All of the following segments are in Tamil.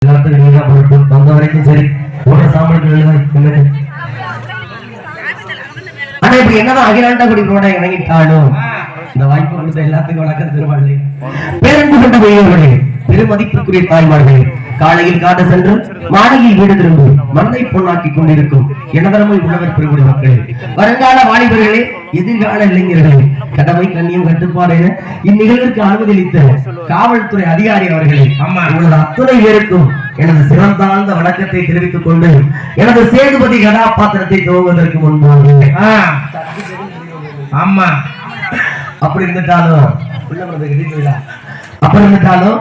எல்லாத்துக்கும் நீங்க பொறுப்பு வந்த வரைக்கும் சரி ஒரு சாம்பிளுக்கு ஆனா இப்ப என்னதான் அகிலாண்டா குடிக்கிறோட இணங்கிட்டாலும் இந்த வாய்ப்பு கொடுத்த எல்லாத்துக்கும் வணக்கம் திருவாளி பேரன்பு கொண்டு பெரியவர்களே பெருமதிப்புக்குரிய தாய்மார்களே காலையில் காட சென்று மாலையில் வீடு திரும்பி மண்ணை பொன்னாக்கி கொண்டிருக்கும் எனதரமை உள்ளவர் பெருங்குடி மக்களே வருங்கால வாலிபர்களே எதிர்கால இளைஞர்களே கடமை கண்ணியம் கட்டுப்பாடு என இந்நிகழ்விற்கு அனுமதியளித்த காவல்துறை அதிகாரி அவர்களே உங்களது அத்துணை பேருக்கும் எனது சிறந்தாழ்ந்த வணக்கத்தை தெரிவித்துக் கொண்டு எனது சேதுபதி கதாபாத்திரத்தை துவங்குவதற்கு முன்பாக ஆமா அப்படி இருந்துட்டாலும் அப்படி இருந்துட்டாலும்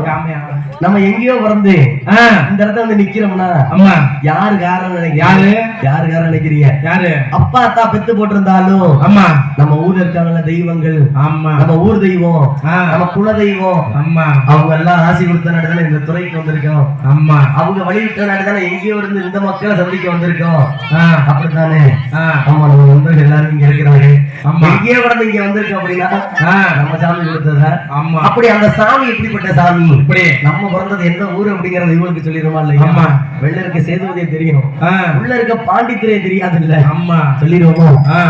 நம்ம எங்கேயோ வந்து இந்த இடத்துல வந்து நிக்கிறோம்னா அம்மா யாரு காரணம் நினைக்கிறீங்க யாரு அப்பா அத்தா பெத்து போட்டிருந்தாலும் அம்மா நம்ம ஊர்ல இருக்காங்கல்ல தெய்வங்கள் ஆமா நம்ம ஊர் தெய்வம் நம்ம குல தெய்வம் அம்மா அவங்க எல்லாம் ஆசி கொடுத்த நாடுதானே இந்த துறைக்கு வந்திருக்கோம் அம்மா அவங்க வழிவிட்ட நாடுதானே எங்கேயோ இருந்து இந்த மக்களை சந்திக்க வந்திருக்கோம் அப்படித்தானே ஆமா நம்ம நண்பர்கள் எல்லாரும் இங்க இருக்கிறாங்க எங்கேயோ கடந்து இங்க வந்திருக்கோம் அப்படின்னா நம்ம சாமி கொடுத்ததா ஆமா அப்படி அந்த சாமி எப்படிப்பட்ட சாமி இப்படி நம்ம பிறந்தது எந்த ஊரு அப்படிங்கறது இவங்களுக்கு சொல்லிடுமா இல்லையா ஆமா வெளில இருக்க சேதுபதியை தெரியும் உள்ள இருக்க பாண்டித்துறையை தெரியாது இல்ல அம்மா சொல்லிடுவோமா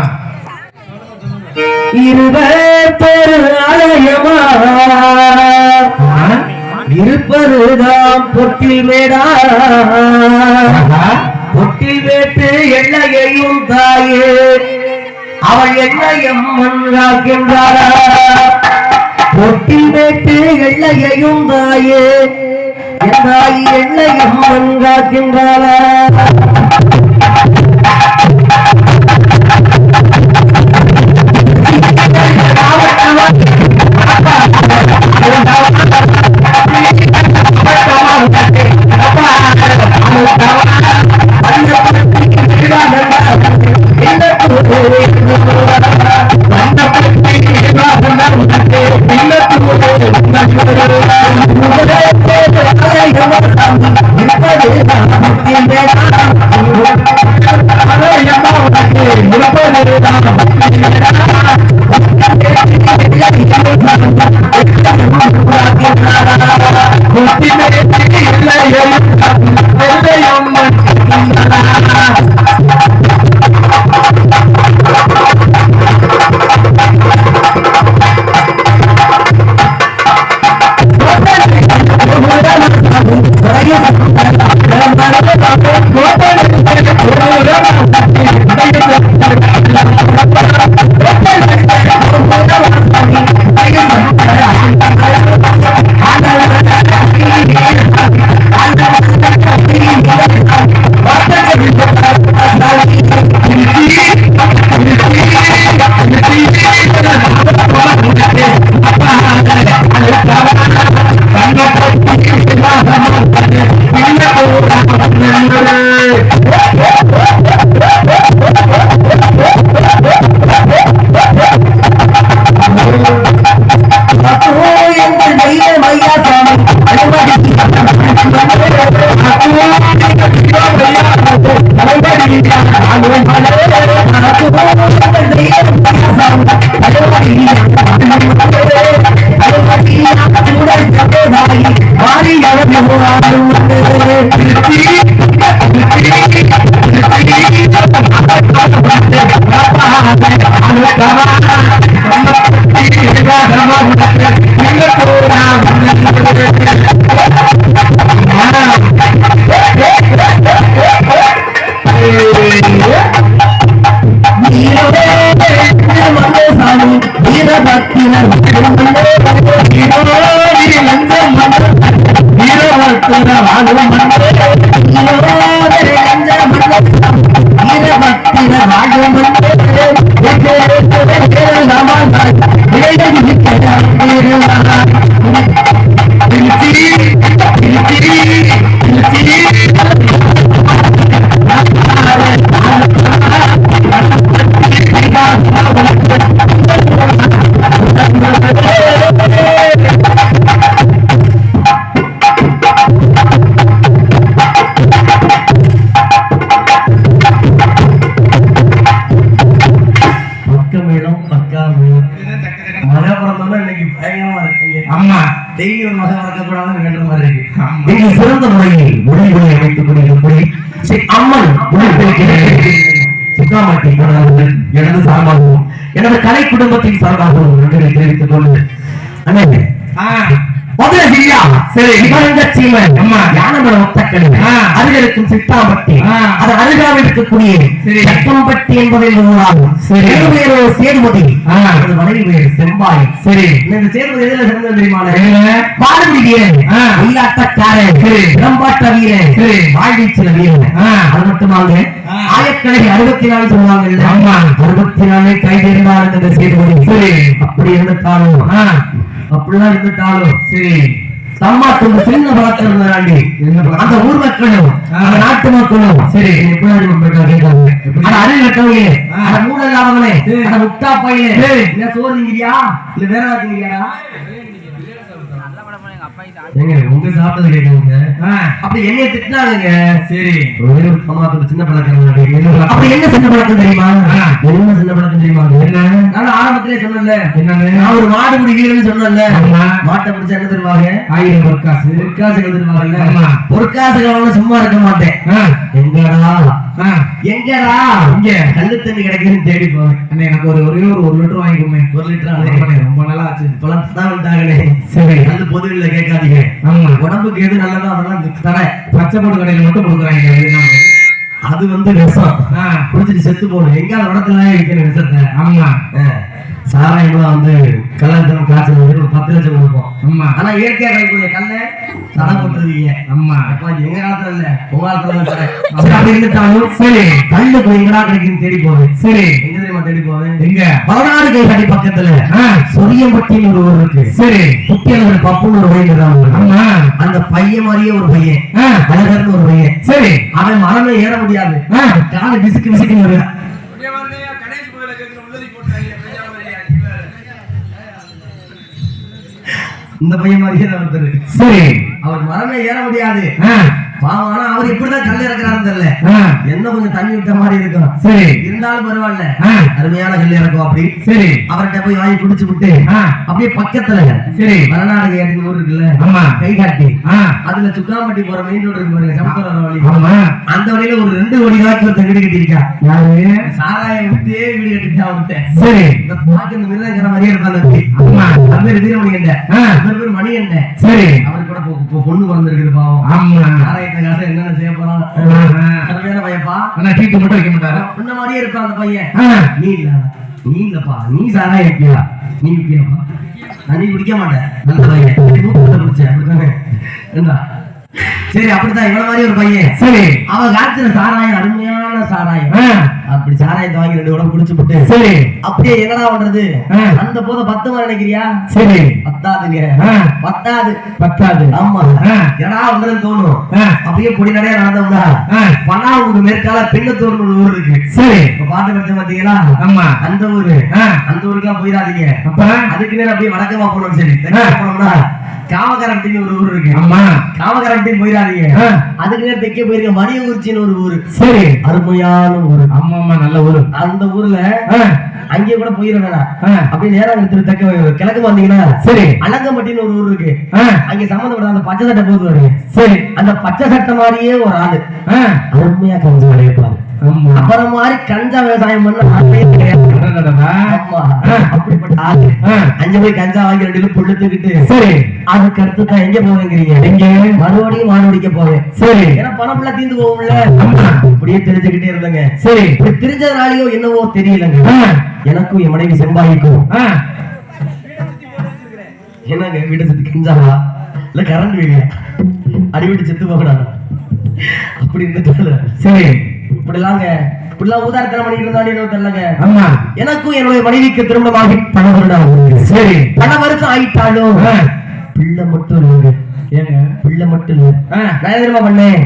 இருப்பதுதான் பொட்டில் மேடா பொட்டில் வேட்டு எல்லையையும் தாயே அவள் எல்லையம் மன்றாக்கின்றாரா பொட்டில் வேட்டு எல்லையையும் தாயே என் தாய் எல்லையம் மன்றாக்கின்றாரா இங்கு சிறந்த முறையில் மொழிகளை அமைத்துக் கொண்டிருக்கக்கூடிய ஸ்ரீ அம்மன் சுக்காமட்டி எனது சார்பாகவும் எனது கலை குடும்பத்தின் சார்பாகவும் நன்றிகளை தெரிவித்துக் கொண்டு அண்ணே மதுரை ஜில்லா சரி இவங்க சீமன் அம்மா யானமலை ஒத்தக்கடை அருகிருக்கும் சித்தாம்பட்டி அது அருகாமல் இருக்கக்கூடிய சக்கம்பட்டி என்பதை நூலாகும் சரி சேதுபதி அது மனைவி பேர் செம்பாய் சரி இந்த சேதுபதி எதுல சிறந்த தெரியுமா பாடுபடி வீரன் ஒயிலாட்டக்காரன் இளம்பாட்ட வீரன் வாழ்வீச்சில வீரன் அது மட்டுமாங்க ஆயக்கலை 64 சொல்லுவாங்க ஆமா 64 கைது இருந்தாலும் இந்த சேதுபதி சரி அப்படி இருந்துட்டாலும் அப்படிலாம் இருந்துட்டாலும் சரி சம்மா கொஞ்சம் சின்ன பழக்கம் இருந்தாண்டி அந்த ஊர் மக்களும் அந்த நாட்டு மக்களும் சரி அறிவு கட்டவங்க அந்த மூட இல்லாதவனே அந்த முட்டா பையனே இல்ல சோறுங்கிறியா இல்ல வேற வாங்கிறியாடா உங்க சாப்பிட்டது கேட்குங்க அப்படி என்னைய திட்டினாங்க சரி சின்ன பழக்கம் அப்படி என்ன சின்ன பழக்கம் தெரியுமா என்ன சின்ன பழக்கம் தெரியுமா நான் ஆரம்பத்திலே சொன்னேன்ல நான் ஒரு மாடு பிடிக்கிறேன்னு சொன்னேன்ல மாட்டை பிடிச்சா என்ன தருவாங்க 1000 பொற்காசு தருவாங்கல்ல பொற்காசுகள் சும்மா இருக்க மாட்டேன் எங்கடா இங்க கல்லு தண்ணி கிடைக்குதுன்னு தேடி போவேன் எனக்கு ஒரு லிட்டர் வாங்கிக்கோமே 1 லிட்டர் ரொம்ப நல்லா ஆச்சு இப்பெல்லாம் தான் விட்டாங்களே சரி அது பொதுவில் கேட்காதீங்க உடம்புக்கு எது நல்லதோ அதெல்லாம் தர பச்சை போட்டு கடையில மட்டும் கொடுக்குறாங்க அது விஷம் குடிச்சிட்டு செத்து போடும் எங்க அந்த உடத்துல இருக்கிற விஷத்தை ஆமா சாராயம்லாம் கல்யாணம் காய்ச்சல் ஒரு 10 லட்சம் கொடுப்போம் ஆனா இயற்கையா கிடைக்கக்கூடிய கல்ல தடை போட்டுருவீங்க எங்க காலத்துல இல்ல உங்க காலத்துல அப்படி இருந்துட்டாலும் சரி கல்லு எங்கடா கிடைக்குன்னு தேடி போவேன் சரி எங்க தெரியுமா தேடி போவேன் எங்க பதினாறு கைப்பட்டி பக்கத்துல சொரியம்பட்டின்னு ஒரு ஊர் இருக்கு சரி குட்டியல் பப்புன்னு ஒரு பையன் அந்த பையன் மாதிரியே ஒரு பையன் அழகர்னு ஒரு பையன் சரி அவன் மரமே ஏற முடியாது காலை விசுக்கு விசுக்குன்னு வருவேன் இந்த பையன் மாதிரியே தான் ஒருத்தர் சரி அவர் மரமே ஏற முடியாது ஆனா அவர் இப்படிதான் கல்ல இறக்குறாருன்னு தெரியல என்ன கொஞ்சம் தண்ணி விட்ட மாதிரி இருக்கும் சரி இருந்தாலும் பரவாயில்ல அருமையான கல்ல இறக்கும் அப்படி சரி அவர்கிட்ட போய் வாங்கி குடிச்சு விட்டு அப்படியே பக்கத்துல சரி மலநாடு கேட்டு ஊர் இருக்குல்ல கை காட்டி அதுல சுக்காம்பட்டி போற மெயின் ரோடு இருக்கு பாருங்க சமஸ்கர வழி அந்த வழியில ஒரு 2 கோடி ரூபாய்க்கு ஒருத்தர் வீடு கட்டிருக்கா யாரு சாராயம் விட்டே வீடு கட்டிட்டா ஒருத்தன் சரி இந்த பாக்கு இந்த மிருதங்கிற மாதிரியே இருப்பாங்க அந்த பேர் வீரமணி என்ற பேர் மணி என்ற சரி அவர் கூட பொண்ணு பிறந்திருக்குது பாவம் ஆமா என்னென்ன செய்ய போறான் பையப்பா டீட்டு மட்டும் வைக்க மாட்டாரு இந்த மாதிரியே இருப்பான் அந்த பையன் நீ இல்லப்பா நீ சாரா இருப்பியா நீ இருப்பியாப்பா நான் நீ குடிக்க மாட்டேன் நல்ல பையன் குடிச்சேன் அப்படித்தானே சரி அப்படித்தான் இவன மாதிரி ஒரு பையன் சரி அவன் காய்ச்சல சாராயம் அருமையான சாராயம் அப்படி சாராயத்தை வாங்கி 2 உடம்பு குடிச்சு போட்டு சரி அப்படியே என்னடா பண்றது அந்த போத 10 மாதிரி நினைக்கிறியா சரி பத்தாது ஆமா என்னடா வந்ததுன்னு தோணும் அப்படியே பொடி நடையா நடந்தவங்க பணா உங்களுக்கு மேற்கால பின்னத்தூர்னு ஒரு ஊர் இருக்கு சரி பாட்டு படிச்ச பாத்தீங்களா ஆமா அந்த ஊருக்குலாம் போயிடாதீங்க அதுக்கு நேரம் அப்படியே வடக்கமா போனோம் சரி போனோம்னா காவகரட்டின்னு ஒரு ஊர் இருக்கு ஆமா காவகரட்டின்னு போயிடாதீங்க அதுக்கு நேரம் தெற்கே போயிருக்க மணியங்குறிச்சின்னு ஒரு ஊர் சரி அருமையான ஊர் ஆமா நல்ல ஊர் அந்த ஊர்ல அங்கே கூட போயிட வேணாம் அப்படியே நேரம் எடுத்து கிழக்கு வந்தீங்கன்னா சரி அலங்கம்பட்டின்னு ஒரு ஊர் இருக்கு அங்க சம்பந்தப்பட்ட அந்த பச்சை சட்டை போது வருங்க சரி அந்த பச்சை சட்டை மாதிரியே ஒரு ஆளு அருமையா கஞ்சா விளைவிப்பாரு அப்புறம் மாதிரி கஞ்சா விவசாயம் பண்ண அப்படிப்பட்ட ஆளு 5 போய் கஞ்சா வாங்கி 2 புள்ளுத்துக்கிட்டு சரி அதுக்கு அடுத்து தான் எங்க போவேங்கிறீங்க எங்க மறுபடியும் மாடுபிடிக்க போவேன் சரி ஏன்னா பணம் தீர்ந்து போகும்ல அப்படியே தெரிஞ்சுக்கிட்டே இருந்தங்க சரி இப்படி தெரிஞ்சதுனாலயோ என்னவோ தெரியலங்க எனக்கும் என் மனைவி செம்பாய்க்கும் என்னங்க வீட்டை சுத்தி கஞ்சாவா இல்ல கரண்ட் வீடு அடிவிட்டு செத்து போகலாம் அப்படி இருந்துட்டு சரி இப்படிலாம் ஊதாரத்தனம் பண்ணிட்டு இருந்தாலும் தெரியலங்க ஆமா எனக்கும் என்னுடைய மனைவிக்கு திருமணமாகி 10 வருடம் சரி 10 வருஷம் ஆயிட்டாலும் பிள்ளை மட்டும் இல்லைங்க ஏங்க பிள்ளை மட்டும் இல்ல நான் எதிர்மா பண்ணேன்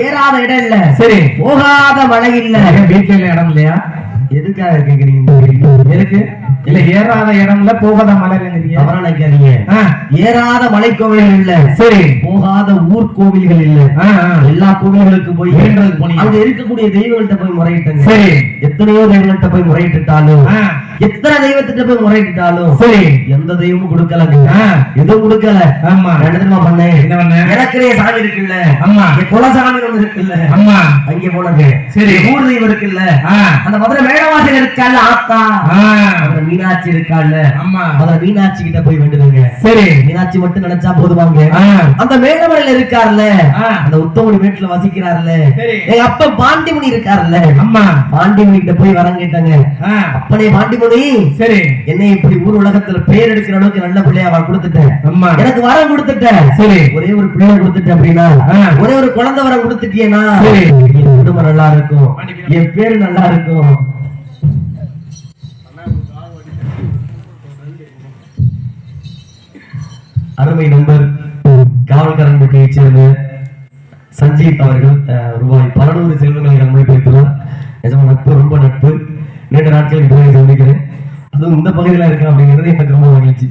ஏறாத இடம் இல்ல சரி போகாத மழை இல்ல வீட்டுல இடம் இல்லையா எதுக்காக கேக்குறீங்க எதுக்கு இல்ல ஏறாத இடம்ல போகாத மலை நினைக்காதீங்க ஏறாத மலை கோவில்கள் இல்ல சரி போகாத ஊர் கோவில்கள் இல்ல எல்லா கோவில்களுக்கு போய் அங்க இருக்கக்கூடிய தெய்வங்கள்ட்ட போய் முறையிட்டேன் சரி எத்தனையோ தெய்வங்கள்ட்ட போய் முறையிட்டாலும் எத்தனை தெய்வத்திட்ட போய் முறையிட்டாலும் சரி எந்த தெய்வமும் கொடுக்கலங்க. எதுவும் கொடுக்கல. ஆமா என்ன பண்ணேன்? என்ன பண்ண? எனக்குனே சாமி இருக்குல்ல. ஆமா குலசாமி ஒண்ணு இருக்குல்ல. ஆமா அங்கே போனது. சரி ஊர் தெய்வம் இருக்குல்ல. அந்த மதுரை மேடவாசல் இருக்கால ஆத்தா. மீனாட்சி இருக்கால. ஆமா அத மீனாட்சி கிட்ட போய் வேண்டுதுங்க. சரி மீனாட்சி மட்டும் நினைச்சா போதுவாங்க. அந்த மேடமலையில இருக்காருல்ல, அந்த உத்தமணி வீட்டுல வசிக்கிறாருல்ல, எங்க அப்பா பாண்டிமுனி இருக்காருல்ல. அம்மா பாண்டிமுனி கிட்ட போய் வரம் கேட்டாங்க. அப்பனே பாண்டிமுனி, சரி என்னை இப்படி ஊர் உலகத்துல பேர் எடுக்கிற அளவுக்கு நல்ல பிள்ளையா கொடுத்துட்டேன். எனக்கு வரம் கொடுத்துட்டேன். சரி ஒரே ஒரு பிள்ளை கொடுத்துட்டேன் அப்படின்னா, ஒரே ஒரு குழந்தை வரம் கொடுத்துட்டேன்னா என் குடும்பம் நல்லா இருக்கும், என் பேரு நல்லா இருக்கும். அருமை நண்பர் காவல்காரன்பட்டியை சேர்ந்த சஞ்சீத் அவர்கள் ரூபாய் 600 செல்வங்களை அனுமதித்திருக்கிறார். நிஜமா நட்பு, ரொம்ப நட்பு. நீண்ட நாட்கள் இதுவரை சந்திக்கிறேன். அதுவும் இந்த பகுதியில இருக்கேன் அப்படிங்கிறது எனக்கு ரொம்ப மகிழ்ச்சி.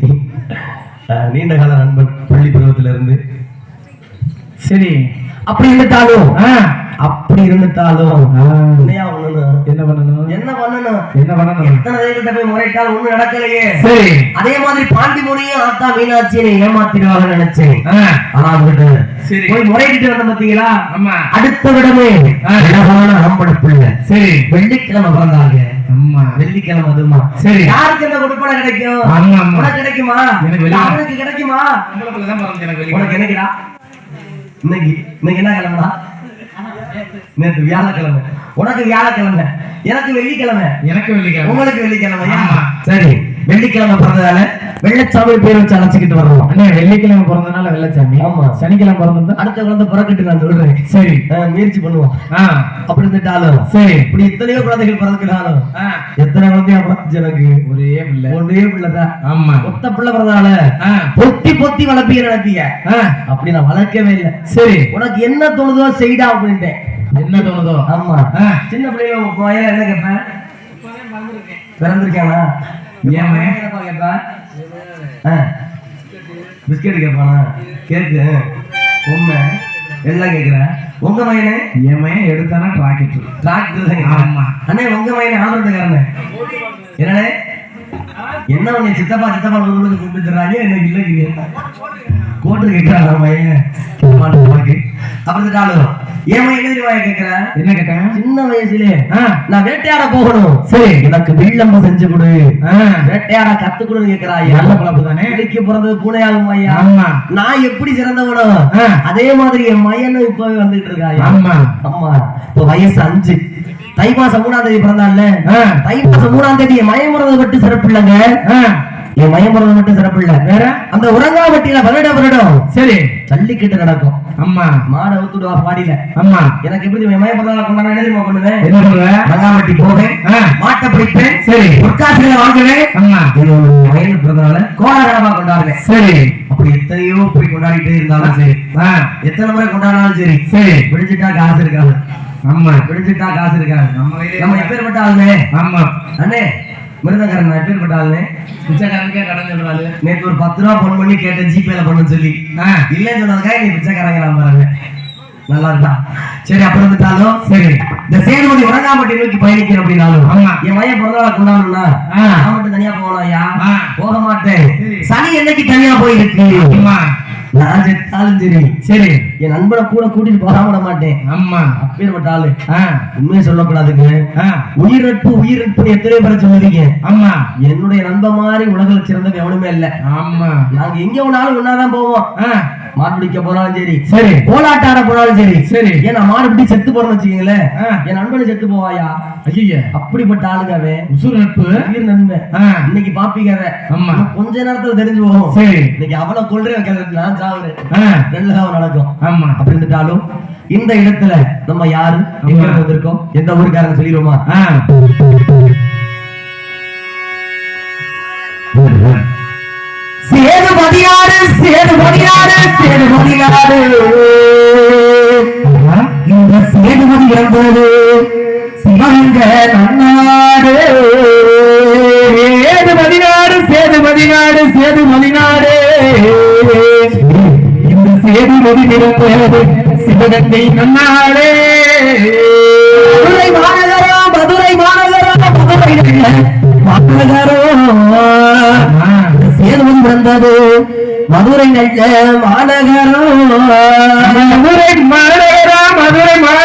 நீண்ட கால நண்பன், பள்ளி பருவத்தில இருந்து. சரி அப்படி இருந்துட்டாலும் என்ன பண்ணணும்? எத்தனை தெய்வத்தை போய் முறையிட்டாலும் ஒண்ணும் நடக்கலையே. சரி அதே மாதிரி பாண்டிமுனியும் ஆத்தா மீனாட்சியை ஏமாத்திடுவாங்க நினைச்சேன். ஆனா அவங்கிட்ட போய் முறையிட்டு வந்த பாத்தீங்களா, அடுத்த விடமே அழகான ஆம்பள பிள்ளை. சரி வெள்ளிக்கிழமை பிறந்தாங்க. வெள்ளிக்கிழமை அதுமா. சரி யாருக்கு இந்த கொடுப்பனை கிடைக்கும்? உனக்கு கிடைக்குமா? அவனுக்கு கிடைக்குமா? உனக்கு என்னைக்குடா? இன்னைக்கு என்ன கிழமைடா? நேற்று வியாழக்கிழமை. உனக்கு வியாழக்கிழமை, எனக்கு வெள்ளிக்கிழமை. உங்களுக்கு வெள்ளிக்கிழமை. சரி வெள்ளிக்கிழமை பிறந்ததால வெள்ளச்சாமி பேர் வச்சு அழைச்சிக்கிட்டு வரணும். வெள்ளிக்கிழமை பிறந்தனால வெள்ளச்சாமி. ஆமா சனிக்கிழமை பிறந்தா அடுத்த குழந்தை பிறக்கிட்டு நான் சொல்றேன். சரி முயற்சி பண்ணுவோம். அப்படி இருந்துட்டாலும் சரி இப்படி இத்தனையோ குழந்தைகள் பிறந்துக்கிறாலும் எத்தனை குழந்தையா பிறந்துச்சு? எனக்கு ஒரே பிள்ளைதான். ஆமா ஒத்த பிள்ளை பிறந்தால பொத்தி பொத்தி வளர்ப்பீங்க நினைப்பீங்க. அப்படி நான் வளர்க்கவே இல்லை. சரி உனக்கு என்ன தோணுதோ செய்டா அப்படின்ட்டேன். என்ன தோணுதோ? ஆமா சின்ன பிள்ளைங்க என்ன கேட்பேன்? பிறந்திருக்கானா? பிஸ்கெட் கேட்பானா? கேக்கு பொம்மை எல்லாம் கேட்கிறேன். உங்க மயனே? என் மயன் எடுத்தானா டிராக்டர். ஆமா அண்ணே உங்க மயனே ஆதரவுக்காரனே என்னண்ணே? என்ன உன்னை சித்தப்பா உங்களுக்கு கூப்பிட்டுறாங்க. என்ன இல்லை கோட்டு கேட்கிறாங்க மயன். அப்படித்தாலும் ஏன் கேட்கிறேன்? என்ன கேட்டேன்? சின்ன வயசுல நான் வேட்டையாட போகணும். சரி எனக்கு வில்லம்ப செஞ்சு கொடு, வேட்டையாட கத்து கொடுன்னு கேட்கிறாய். நல்ல பழப்பு தானே. இன்னைக்கு பிறந்தது பூனையாகும் ஐயா. நான் எப்படி சிறந்தவனோ அதே மாதிரி என் மயனும் இப்பவே வந்துட்டு இருக்காயா. ஆமா இப்ப வயசு 5. தை மாசம் 3ஆம் தேதி பிறந்தால. தை மாசம் 3ஆம் தேதி என் மயம் பிறந்தது மட்டும் சிறப்பு இல்லைங்க. என் மயம் பிறந்தது மட்டும் சிறப்பு இல்ல. வேற அந்த உரங்காவட்டியில வருடம் சரி ஜல்லிக்கட்டு நடக்கும். அம்மா மாடை ஊத்துடுவா பாடியில. அம்மா எனக்கு எப்படி மயம் பிறந்தா கொண்டாட என்ன பண்ணுவேன்? என்ன பண்ணுவேன்? உரங்காவட்டி போவேன், மாட்டை பிடிப்பேன். சரி பொற்காசுகளை வாங்குவேன். அம்மா மயம் பிறந்தனால கோலாகலமா கொண்டாடுவேன். சரி அப்படி எத்தனையோ போய் கொண்டாடிட்டே இருந்தாலும் சரி, எத்தனை முறை கொண்டாடினாலும் சரி, சரி பிடிச்சிட்டா காசு இருக்காது. ஆமா பிடிச்சிட்டா காசு இருக்காது. நம்ம எப்பேற்பட்ட ஆளுமே. ஆமா அண்ணே மிருதக்காரன் நான் எப்பேற்பட்ட ஆளுமே. பிச்சைக்காரனுக்கே கடன் சொல்றாரு. நேற்று ஒரு 10 ரூபா போன் பண்ணி கேட்டேன் ஜிபேல பண்ண சொல்லி. இல்லைன்னு சொன்னதுக்காக நீ பிச்சைக்காரங்க நம்புறாங்க. நல்லா இருக்கா? சரி அப்புறம் இருந்துட்டாலும் சரி இந்த சேதுபதி உரங்காம்பட்டி நோக்கி பயணிக்கிறேன் அப்படின்னாலும் என் மையம் பிறந்தநாள் கொண்டாடணும்னா நான் மட்டும் தனியா போகலாம் ஐயா. போக மாட்டேன். சனி என்னைக்கு தனியா போயிருக்கு? நான் செத்தாலும் சரி சரி என் நண்பனை கூட கூட்டிட்டு போகாம விட மாட்டேன். ஆமா அப்பேற்பட்ட ஆளு. உண்மையை சொல்லக்கூடாதுங்க. உயிர் நட்பு எத்தனை பேரை சொல்லுவீங்க. ஆமா என்னுடைய நண்பன் மாதிரி உலகில் சிறந்தது எவனுமே இல்ல. ஆமா நாங்க எங்க போனாலும் ஒன்னாதான் போவோம். மாடு பிடிக்க போனாலும் சரி, சரி கோலாட்ட ஆட போனாலும் சரி, சரி ஏன்னா மாடு பிடி செத்து போறோம்னு வச்சுக்கீங்களேன், என் நண்பனை செத்து போவாயா? ஐயா அப்படிப்பட்ட ஆளுங்க அவன். உசுர் நட்பு, உயிர் நண்பன். இன்னைக்கு பாப்பீங்க கொஞ்ச நேரத்துல தெரிஞ்சு போகும். சரி இன்னைக்கு அவனை கொள்றே வைக்கிறது நான் சாவுறேன். நல்லதான் நடக்கும். ஆமா அப்படி இருந்துட்டாலும் இந்த இடத்துல நம்ம யாரு எங்க வந்திருக்கோம், எந்த ஊருக்காரங்க சொல்லிடுவோமா? சேதுபதியாறு சேதுபதியாறு சேதுபதியாறு இந்த சேதுபதி என்பது சிவங்க நன்னாடு. சேதுபதிநாடு சேதுபதிநாடு சேதுபதிநாடு இந்த சேதுபதி என்பது சிவகங்கை நன்னாடு. மதுரை மாநகரம் மதுரை மாநகரம் மதுரை மாநகரம் சேதுபதி பிறந்தது மதுரை நல்ல மாநகரம் மதுரை